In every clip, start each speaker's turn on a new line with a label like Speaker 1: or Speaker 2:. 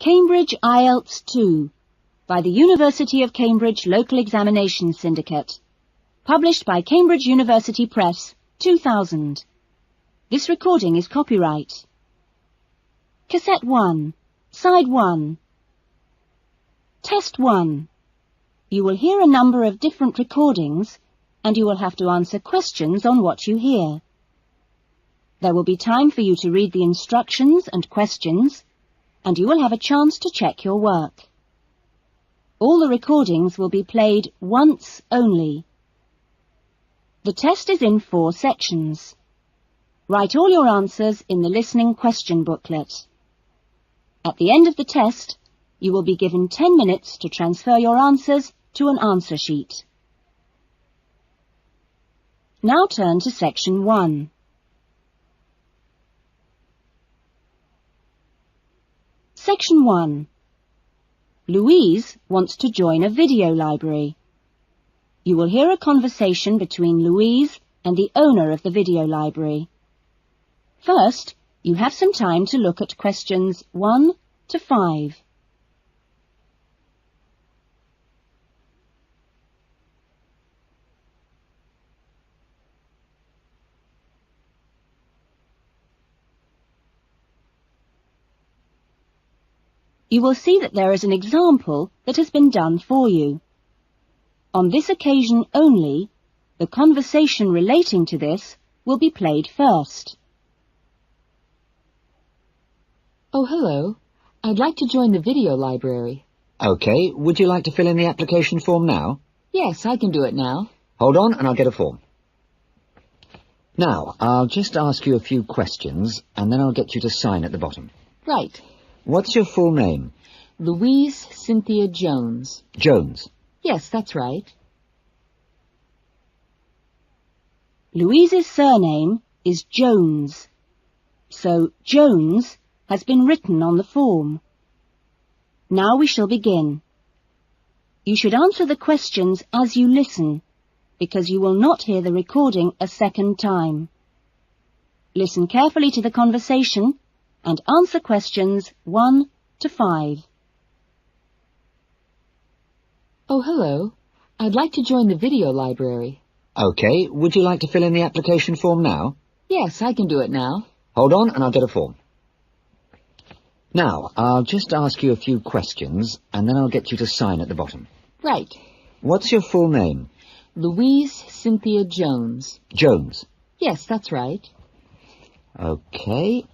Speaker 1: Cambridge IELTS 2 by the University of Cambridge Local Examination Syndicate. Published by Cambridge University Press, 2000. This recording is copyright. Cassette 1, Side 1. Test 1. You will hear a number of different recordings and you will have to answer questions on what you hear. There will be time for you to read the instructions and questions, and you will have a chance to check your work. All the recordings will be played once only. The test is in 4 sections. Write all your answers in the listening question booklet. At the end of the test, you will be given 10 minutes to transfer your answers to an answer sheet. Now turn to section 1. Section 1. Louise wants to join a video library. You will hear a conversation between Louise and the owner of the video library. First, you have some time to look at questions 1 to 5. You will see that there is an example that has been done for you. On this occasion only, the conversation relating to this will be played first.
Speaker 2: Oh, hello. I'd like to join the video library.
Speaker 3: OK, would you like to fill in the application form now?
Speaker 2: Yes, I can do it now.
Speaker 3: Hold on and I'll get a form. Now, I'll just ask you a few questions and then I'll get you to sign at the bottom.
Speaker 2: Right.
Speaker 3: What's your full name?
Speaker 2: Louise Cynthia Jones.
Speaker 3: Jones.
Speaker 2: Yes, that's right.
Speaker 1: Louise's surname is Jones, so Jones has been written on the form. Now we shall begin. You should answer the questions as you listen, because you will not hear the recording a second time. Listen carefully to the conversation and answer questions 1 to 5.
Speaker 2: Oh, hello. I'd like to join the video library.
Speaker 3: OK, would you like to fill in the application form now?
Speaker 2: Yes, I can do it now.
Speaker 3: Hold on and I'll get a form. Now, I'll just ask you a few questions and then I'll get you to sign at the bottom.
Speaker 2: Right.
Speaker 3: What's your full name?
Speaker 2: Louise Cynthia Jones.
Speaker 3: Jones.
Speaker 2: Yes, that's right.
Speaker 3: OK.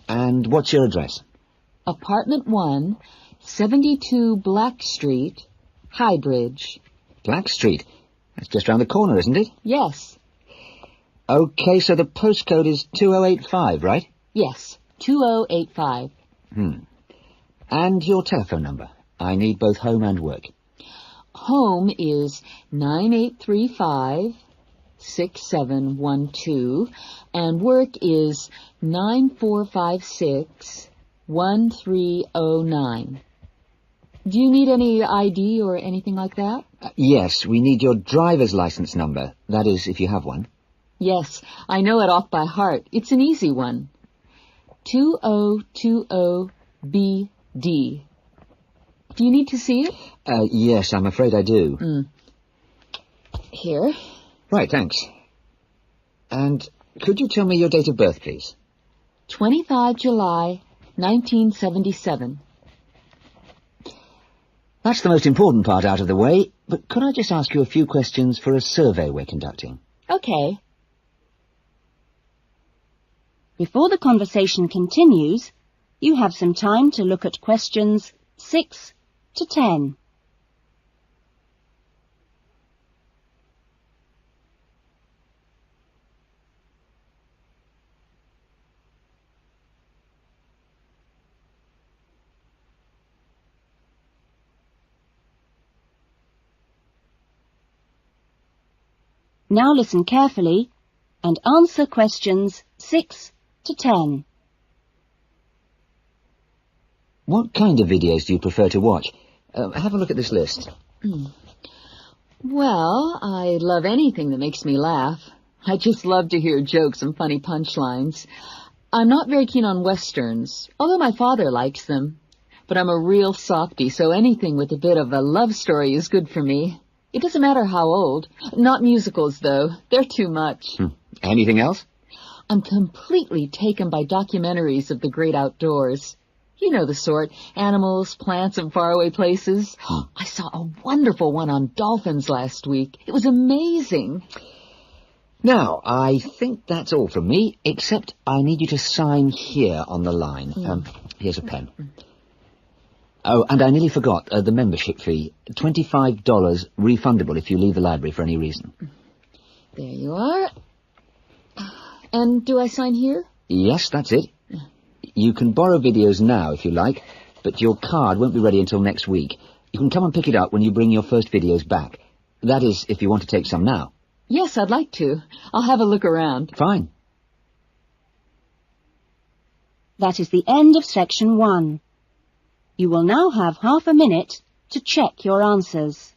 Speaker 3: And what's your address?
Speaker 2: Apartment 1, 72 Black Street, Highbridge.
Speaker 3: Black Street? That's just round the corner, isn't it?
Speaker 2: Yes.
Speaker 3: OK, so the postcode is 2085, right?
Speaker 2: Yes, 2085.
Speaker 3: And your telephone number? I need both home and work.
Speaker 2: Home is 9835-6712, and work is 9456-1309. Do you need any ID or anything like that?
Speaker 3: Yes, we need your driver's license number. That is, if you have one.
Speaker 2: Yes, I know it off by heart. It's an easy one. 2020BD. Do you need to see it?
Speaker 3: Yes, I'm afraid I do.
Speaker 2: Here.
Speaker 3: Right, thanks. And could you tell me your date of birth, please?
Speaker 2: 25 July, 1977.
Speaker 3: That's the most important part out of the way, but could I just ask you a few questions for a survey we're conducting?
Speaker 2: Okay.
Speaker 1: Before the conversation continues, you have some time to look at questions 6 to 10. Now listen carefully and answer questions 6 to 10.
Speaker 3: What kind of videos do you prefer to watch? Have a look at this list.
Speaker 2: Well, I love anything that makes me laugh. I just love to hear jokes and funny punchlines. I'm not very keen on westerns, although my father likes them. but I'm a real softie, so anything with a bit of a love story is good for me. It doesn't matter how old. Not musicals, though. They're too much.
Speaker 3: Anything else?
Speaker 2: I'm completely taken by documentaries of the great outdoors. You know the sort. Animals, plants, and faraway places. I saw a wonderful one on dolphins last week. It was amazing.
Speaker 3: Now, I think that's all from me, except I need you to sign here on the line. Here's a pen. Oh, and I nearly forgot the membership fee. $25 refundable if you leave the library for any reason.
Speaker 2: There you are. And do I sign here?
Speaker 3: Yes, that's it. You can borrow videos now if you like, but your card won't be ready until next week. You can come and pick it up when you bring your first videos back. That is, if you want to take some now.
Speaker 2: Yes, I'd like to. I'll have a look around.
Speaker 3: Fine.
Speaker 1: That is the end of section 1. You will now have half a minute to check your answers.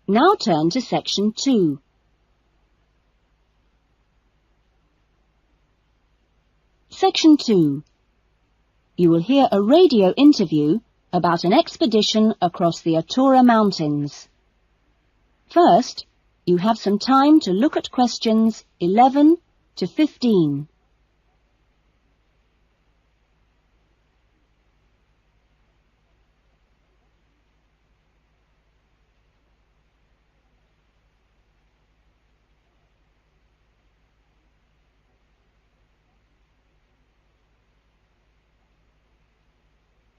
Speaker 1: Now turn to section 2. Section 2. You will hear a radio interview about an expedition across the Atura Mountains. First, you have some time to look at questions 11 to 15.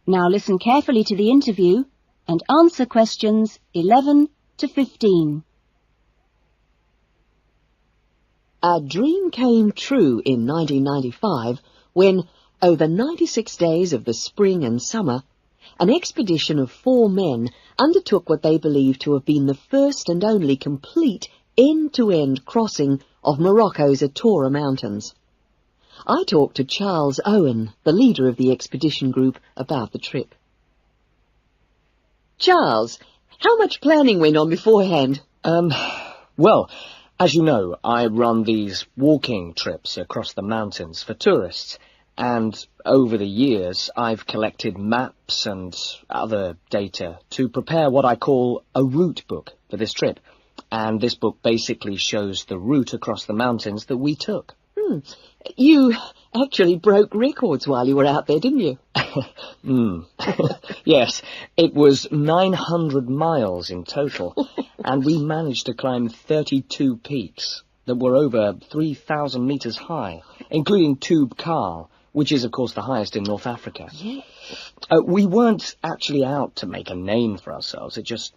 Speaker 1: Now listen carefully to the interview and answer questions 11 to 15.
Speaker 4: A dream came true in 1995 when, over 96 days of the spring and summer, an expedition of 4 men undertook what they believed to have been the first and only complete end-to-end crossing of Morocco's Atura Mountains. I talked to Charles Owen, the leader of the expedition group, about the trip. Charles, how much planning went on beforehand?
Speaker 5: Well, as you know, I run these walking trips across the mountains for tourists, and over the years I've collected maps and other data to prepare what I call a route book for this trip. And this book basically shows the route across the mountains that we took.
Speaker 4: You actually broke records while you were out there, didn't you?
Speaker 5: Yes, it was 900 miles in total, and we managed to climb 32 peaks that were over 3,000 meters high, including Tube Karl, which is, of course, the highest in North Africa.
Speaker 4: Yeah.
Speaker 5: We weren't actually out to make a name for ourselves. It just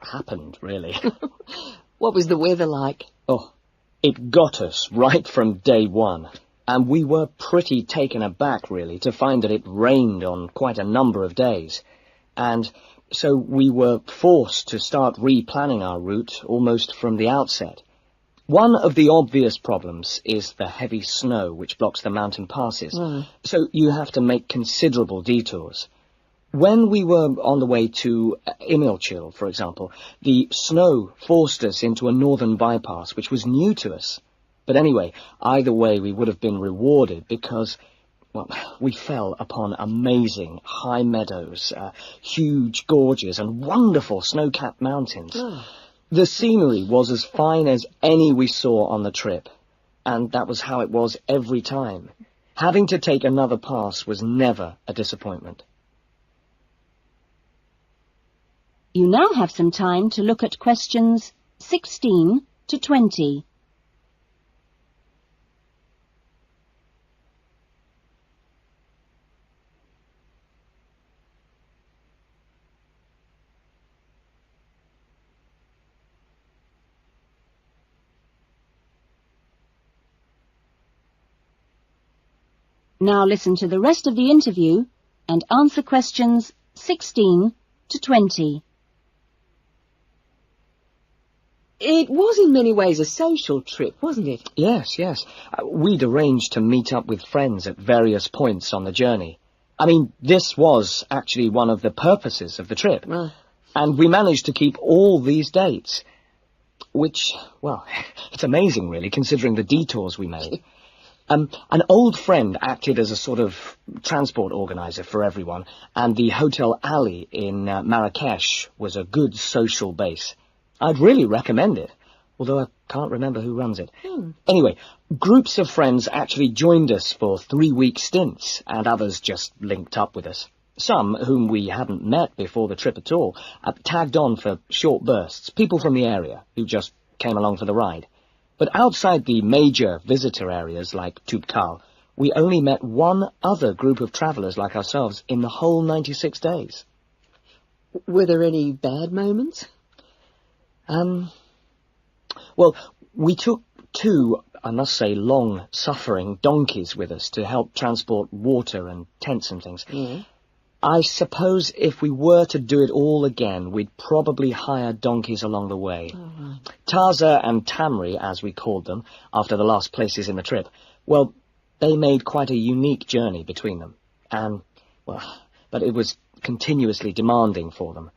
Speaker 5: happened, really.
Speaker 4: What was the weather like?
Speaker 5: Oh, it got us right from day one, and we were pretty taken aback, really, to find that it rained on quite a number of days. And so we were forced to start replanning our route almost from the outset. One of the obvious problems is the heavy snow which blocks the mountain passes, so you have to make considerable detours. When we were on the way to Imilchil, for example, the snow forced us into a northern bypass, which was new to us. But anyway, either way, we would have been rewarded because, well, we fell upon amazing high meadows, huge gorges, and wonderful snow-capped mountains. The scenery was as fine as any we saw on the trip, and that was how it was every time. Having to take another pass was never a disappointment.
Speaker 1: You now have some time to look at questions 16 to 20. Now listen to the rest of the interview and answer questions 16 to 20.
Speaker 4: It was in many ways a social trip, wasn't it?
Speaker 5: Yes, yes. We'd arranged to meet up with friends at various points on the journey. I mean, this was actually one of the purposes of the trip. And we managed to keep all these dates. Which, well, it's amazing, really, considering the detours we made. An old friend acted as a sort of transport organizer for everyone, and the Hotel Ali in Marrakesh was a good social base. I'd really recommend it, although I can't remember who runs it. Anyway, groups of friends actually joined us for 3-week stints, and others just linked up with us. Some, whom we hadn't met before the trip at all, tagged on for short bursts, people from the area who just came along for the ride. But outside the major visitor areas like Toubkal, we only met one other group of travellers like ourselves in the whole 96 days.
Speaker 4: Were there any bad moments?
Speaker 5: Well, we took 2, I must say, long-suffering donkeys with us to help transport water and tents and things. I suppose if we were to do it all again, we'd probably hire donkeys along the way. Taza and Tamri, as we called them, after the last places in the trip, well, they made quite a unique journey between them. But it was continuously demanding for them.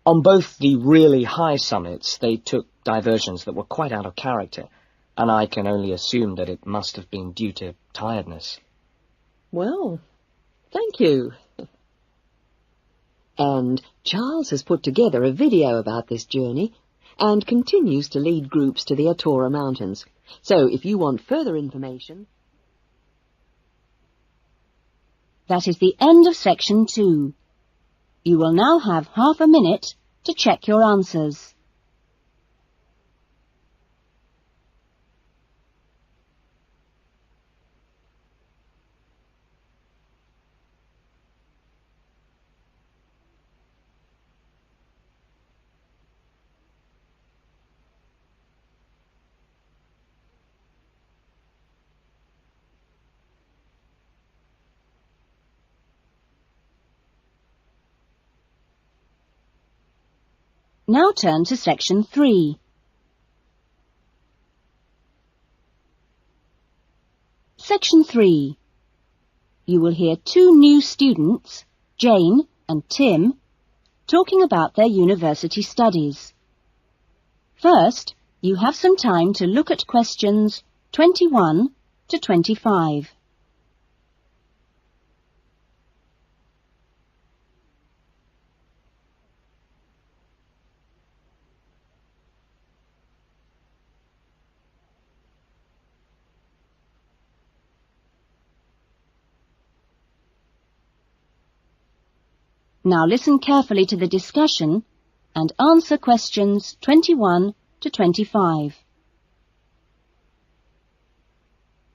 Speaker 5: On both the really high summits, they took diversions that were quite out of character, and I can only assume that it must have been due to tiredness.
Speaker 4: Well, thank you. And Charles has put together a video about this journey and continues to lead groups to the Atora Mountains. So if you want further information...
Speaker 1: That is the end of section 2. You will now have half a minute to check your answers. Now turn to section 3. Section 3. You will hear 2 new students, Jane and Tim, talking about their university studies. First, you have some time to look at questions 21 to 25. Now listen carefully to the discussion and answer questions 21 to 25.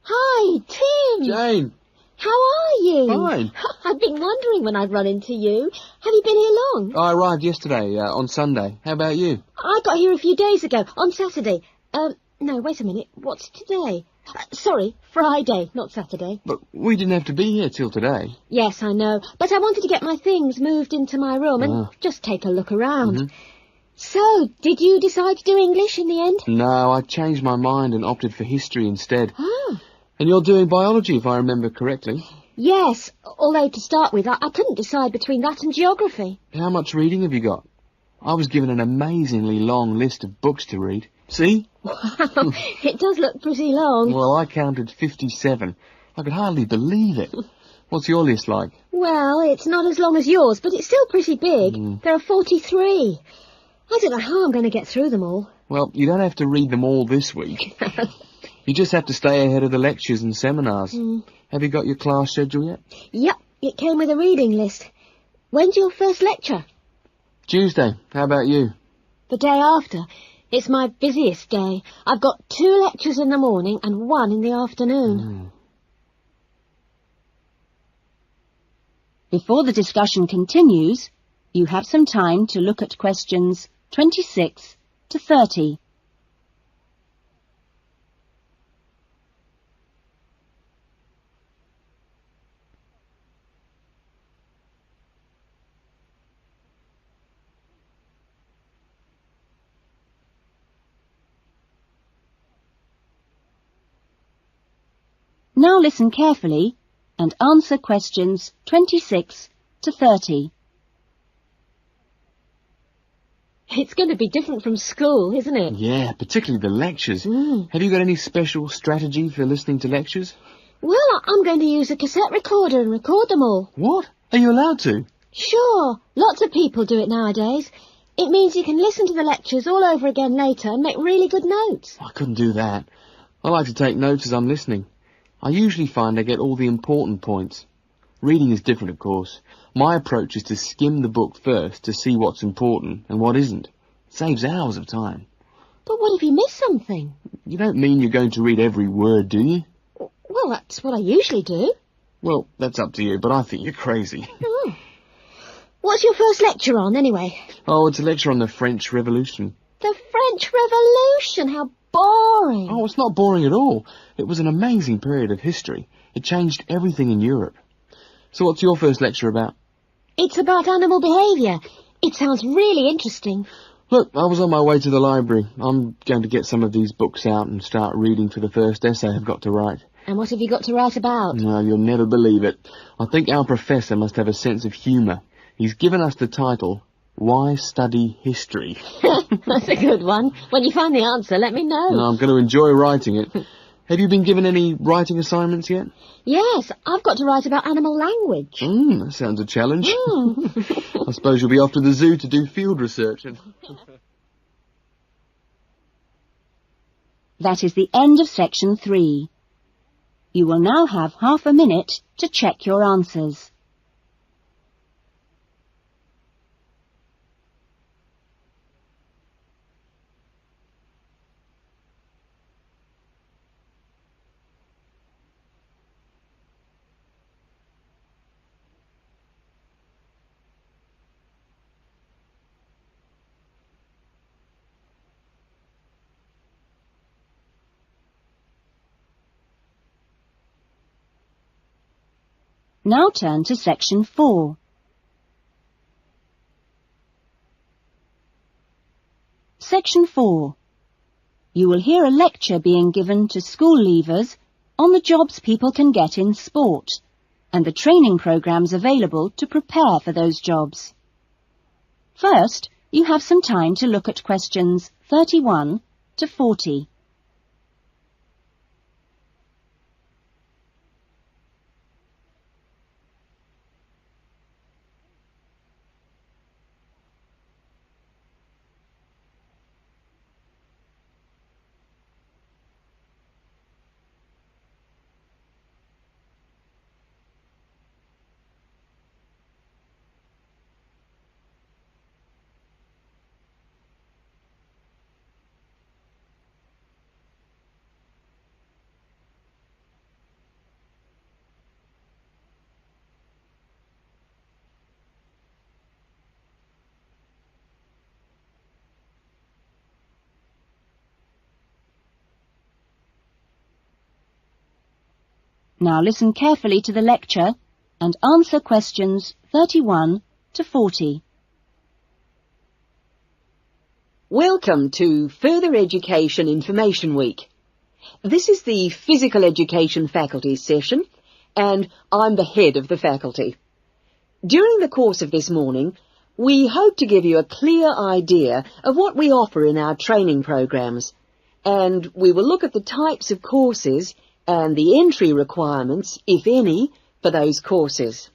Speaker 6: Hi, Tim.
Speaker 7: Jane.
Speaker 6: How are you?
Speaker 7: Fine.
Speaker 6: I've been wondering when I'd run into you. Have you been here long?
Speaker 7: I arrived yesterday, on Sunday. How about you?
Speaker 6: I got here a few days ago, on Saturday. No, wait a minute. What's today? Sorry, Friday, not Saturday.
Speaker 7: But we didn't have to be here till today.
Speaker 6: Yes, I know. But I wanted to get my things moved into my room and just take a look around. So, did you decide to do English in the end?
Speaker 7: No, I changed my mind and opted for history instead.
Speaker 6: Oh.
Speaker 7: And you're doing biology, if I remember correctly.
Speaker 6: Yes, although to start with, I couldn't decide between that and geography.
Speaker 7: How much reading have you got? I was given an amazingly long list of books to read. See?
Speaker 6: Wow, it does look pretty long.
Speaker 7: Well, I counted 57. I could hardly believe it. What's your list like?
Speaker 6: Well, it's not as long as yours, but it's still pretty big. There are 43. I don't know how I'm going to get through them all.
Speaker 7: Well, you don't have to read them all this week. You just have to stay ahead of the lectures and seminars. Have you got your class schedule yet?
Speaker 6: Yep, it came with a reading list. When's your first lecture?
Speaker 7: Tuesday. How about you?
Speaker 6: The day after. It's my busiest day. I've got 2 lectures in the morning and 1 in the afternoon.
Speaker 1: Before the discussion continues, you have some time to look at questions 26 to 30. Now listen carefully and answer questions 26 to 30.
Speaker 6: It's going to be different from school, isn't it?
Speaker 7: Yeah, particularly the lectures. Have you got any special strategy for listening to lectures?
Speaker 6: Well, I'm going to use a cassette recorder and record them all.
Speaker 7: What? Are you allowed to?
Speaker 6: Sure, lots of people do it nowadays. It means you can listen to the lectures all over again later and make really good notes.
Speaker 7: I couldn't do that. I like to take notes as I'm listening. I usually find I get all the important points. Reading is different, of course. My approach is to skim the book first to see what's important and what isn't. It saves hours of time.
Speaker 6: But what if you miss something?
Speaker 7: You don't mean you're going to read every word, do you?
Speaker 6: Well, that's what I usually do.
Speaker 7: Well, that's up to you, but I think you're crazy.
Speaker 6: Oh. What's your first lecture on, anyway?
Speaker 7: Oh, it's a lecture on the French Revolution.
Speaker 6: The French Revolution, how boring.
Speaker 7: Oh, it's not boring at all. It was an amazing period of history. It changed everything in Europe. So what's your first lecture about?
Speaker 6: It's about animal behaviour. It sounds really interesting.
Speaker 7: Look, I was on my way to the library. I'm going to get some of these books out and start reading for the first essay I've got to write.
Speaker 6: And what have you got to write about?
Speaker 7: No, you'll never believe it. I think our professor must have a sense of humour. He's given us the title, Why Study History?
Speaker 6: That's a good one. When you find the answer, let me know.
Speaker 7: No, I'm going to enjoy writing it. Have you been given any writing assignments yet?
Speaker 6: Yes, I've got to write about animal language.
Speaker 7: That sounds a challenge. I suppose you'll be off to the zoo to do field research.
Speaker 1: That is the end of section 3. You will now have half a minute to check your answers. Now turn to section 4. Section 4. You will hear a lecture being given to school leavers on the jobs people can get in sport and the training programs available to prepare for those jobs. First, you have some time to look at questions 31 to 40. Now listen carefully to the lecture and answer questions 31 to 40.
Speaker 4: Welcome to Further Education Information Week. This is the Physical Education Faculty session, and I'm the head of the faculty. During the course of this morning, we hope to give you a clear idea of what we offer in our training programs, and we will look at the types of courses and the entry requirements, if any, for those courses.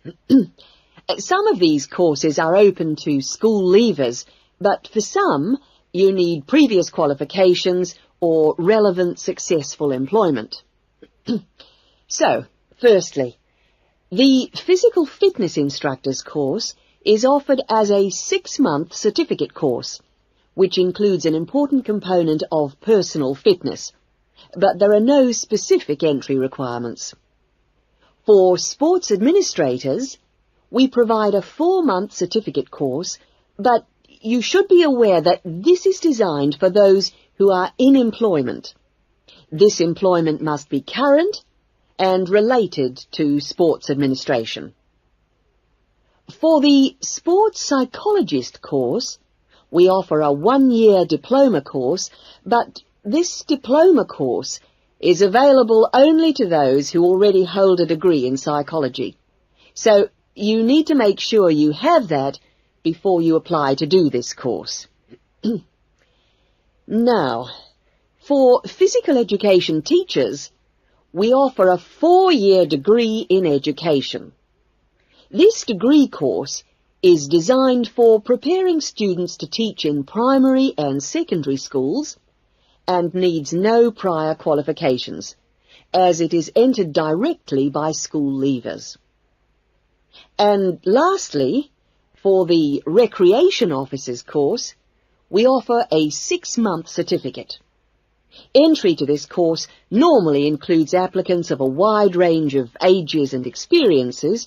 Speaker 4: Some of these courses are open to school leavers, but for some, you need previous qualifications or relevant successful employment. So, firstly, the Physical Fitness Instructors course is offered as a 6-month certificate course, which includes an important component of personal fitness. But there are no specific entry requirements. For sports administrators, we provide a 4-month certificate course, but you should be aware that this is designed for those who are in employment. This employment must be current and related to sports administration. For the sports psychologist course, we offer a 1-year diploma course, but this diploma course is available only to those who already hold a degree in psychology. So you need to make sure you have that before you apply to do this course. Now, for physical education teachers, we offer a 4-year degree in education. This degree course is designed for preparing students to teach in primary and secondary schools and needs no prior qualifications, as it is entered directly by school leavers. And lastly, for the recreation officers course, we offer a 6-month certificate. Entry to this course normally includes applicants of a wide range of ages and experiences,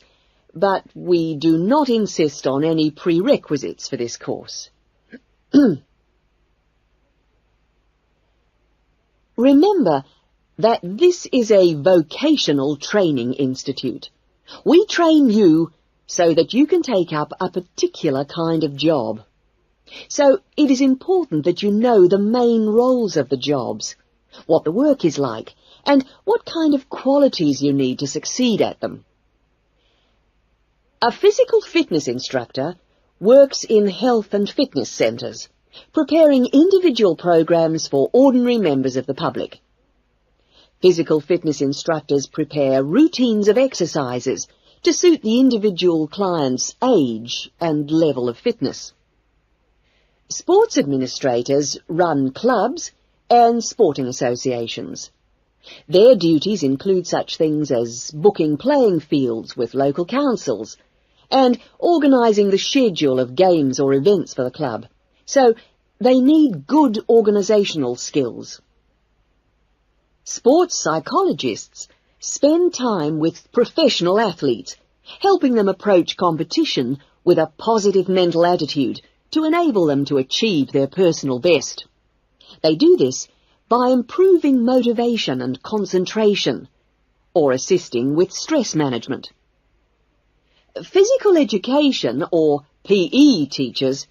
Speaker 4: but we do not insist on any prerequisites for this course. Remember that this is a vocational training institute. We train you so that you can take up a particular kind of job. So it is important that you know the main roles of the jobs, what the work is like, and what kind of qualities you need to succeed at them. A physical fitness instructor works in health and fitness centres, preparing individual programs for ordinary members of the public. Physical fitness instructors prepare routines of exercises to suit the individual client's age and level of fitness. Sports administrators run clubs and sporting associations. Their duties include such things as booking playing fields with local councils and organising the schedule of games or events for the club. So they need good organisational skills. Sports psychologists spend time with professional athletes, helping them approach competition with a positive mental attitude to enable them to achieve their personal best. They do this by improving motivation and concentration, or assisting with stress management. Physical education, or PE teachers,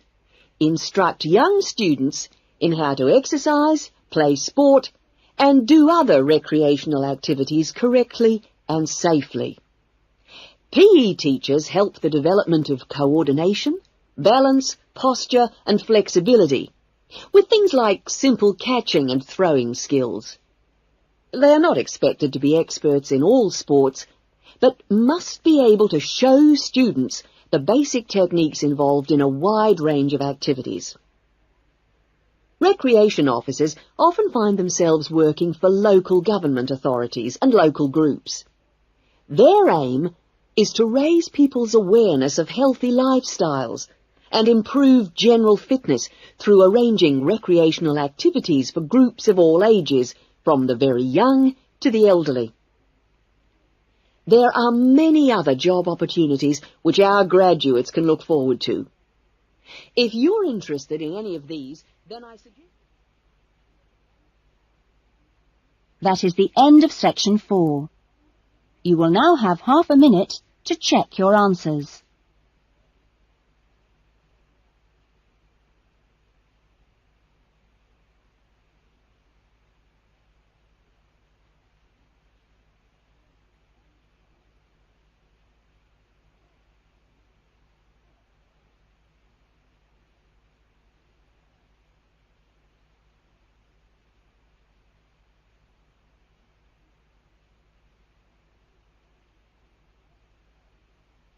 Speaker 4: instruct young students in how to exercise, play sport, and do other recreational activities correctly and safely. PE teachers help the development of coordination, balance, posture and flexibility, with things like simple catching and throwing skills. They are not expected to be experts in all sports, but must be able to show students the basic techniques involved in a wide range of activities. Recreation officers often find themselves working for local government authorities and local groups. Their aim is to raise people's awareness of healthy lifestyles and improve general fitness through arranging recreational activities for groups of all ages, from the very young to the elderly. There are many other job opportunities which our graduates can look forward to. If you're interested in any of these, then I suggest...
Speaker 1: That is the end of section 4. You will now have half a minute to check your answers.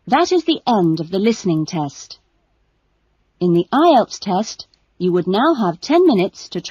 Speaker 1: That is the end of the listening test. In the IELTS test, you would now have 10 minutes to